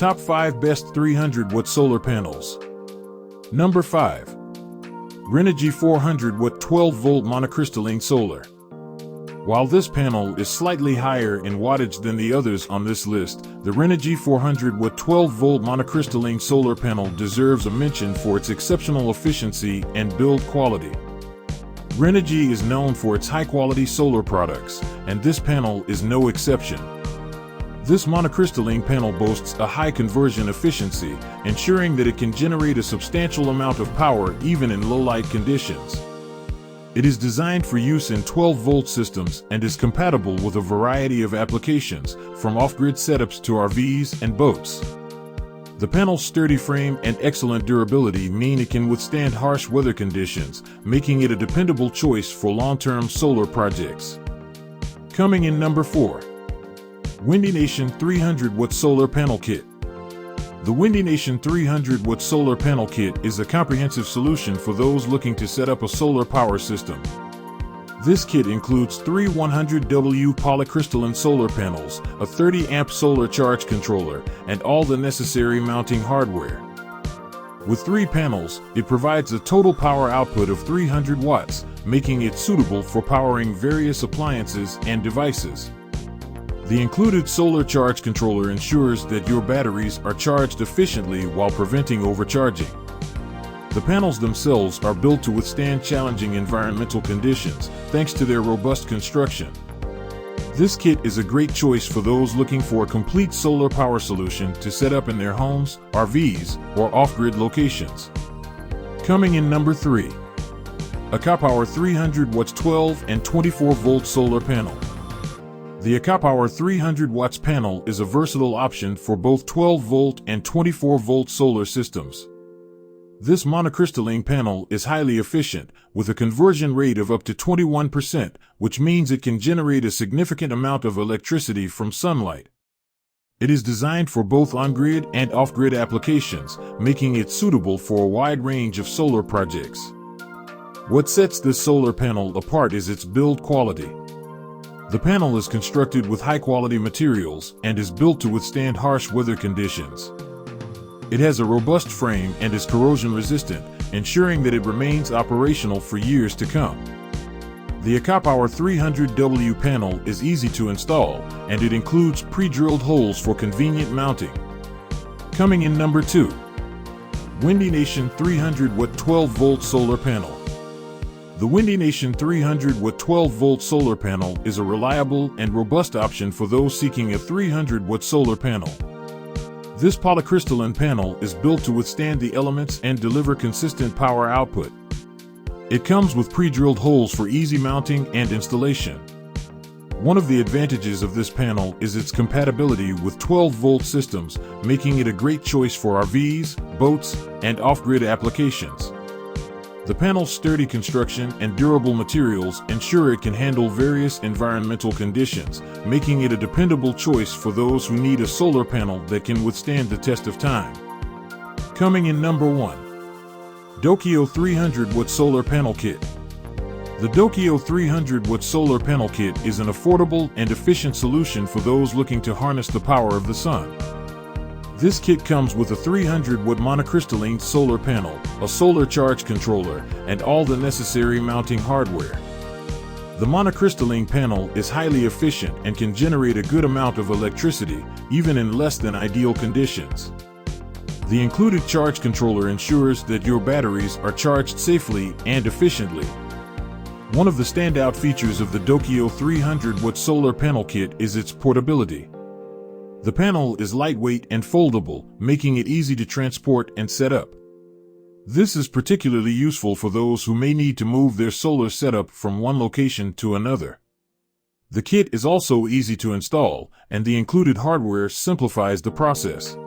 Top 5 Best 300-Watt Solar Panels. Number 5. Renogy 400-Watt 12-Volt Monocrystalline Solar. While this panel is slightly higher in wattage than the others on this list, the Renogy 400-Watt 12-Volt Monocrystalline Solar Panel deserves a mention for its exceptional efficiency and build quality. Renogy is known for its high-quality solar products, and this panel is no exception. This monocrystalline panel boasts a high conversion efficiency, ensuring that it can generate a substantial amount of power even in low-light conditions. It is designed for use in 12-volt systems and is compatible with a variety of applications, from off-grid setups to RVs and boats. The panel's sturdy frame and excellent durability mean it can withstand harsh weather conditions, making it a dependable choice for long-term solar projects. Coming in number 4. WindyNation 300-Watt Solar Panel Kit. The WindyNation 300-Watt Solar Panel Kit is a comprehensive solution for those looking to set up a solar power system. This kit includes 3 100W polycrystalline solar panels, a 30-amp solar charge controller, and all the necessary mounting hardware. With 3 panels, it provides a total power output of 300 watts, making it suitable for powering various appliances and devices. The included solar charge controller ensures that your batteries are charged efficiently while preventing overcharging. The panels themselves are built to withstand challenging environmental conditions, thanks to their robust construction. This kit is a great choice for those looking for a complete solar power solution to set up in their homes, RVs, or off-grid locations. Coming in number 3. ACOPOWER 300 watts 12 and 24 volt solar panel. The ACOPOWER 300 watts panel is a versatile option for both 12 volt and 24 volt solar systems. This monocrystalline panel is highly efficient, with a conversion rate of up to 21%, which means it can generate a significant amount of electricity from sunlight. It is designed for both on-grid and off-grid applications, making it suitable for a wide range of solar projects. What sets this solar panel apart is its build quality. The panel is constructed with high-quality materials and is built to withstand harsh weather conditions. It has a robust frame and is corrosion-resistant, ensuring that it remains operational for years to come. The ACOPOWER 300W panel is easy to install, and it includes pre-drilled holes for convenient mounting. Coming in number 2. WindyNation 300-Watt 12-Volt Solar Panel. The WindyNation 300-Watt 12-Volt Solar Panel is a reliable and robust option for those seeking a 300-watt solar panel. This polycrystalline panel is built to withstand the elements and deliver consistent power output. It comes with pre-drilled holes for easy mounting and installation. One of the advantages of this panel is its compatibility with 12-volt systems, making it a great choice for RVs, boats, and off-grid applications. The panel's sturdy construction and durable materials ensure it can handle various environmental conditions, making it a dependable choice for those who need a solar panel that can withstand the test of time. Coming in number 1. Dokio 300-Watt Solar Panel Kit. The Dokio 300-Watt Solar Panel Kit is an affordable and efficient solution for those looking to harness the power of the sun. This kit comes with a 300-watt monocrystalline solar panel, a solar charge controller, and all the necessary mounting hardware. The monocrystalline panel is highly efficient and can generate a good amount of electricity, even in less than ideal conditions. The included charge controller ensures that your batteries are charged safely and efficiently. One of the standout features of the Dokio 300-Watt Solar Panel Kit is its portability. The panel is lightweight and foldable, making it easy to transport and set up. This is particularly useful for those who may need to move their solar setup from one location to another. The kit is also easy to install, and the included hardware simplifies the process.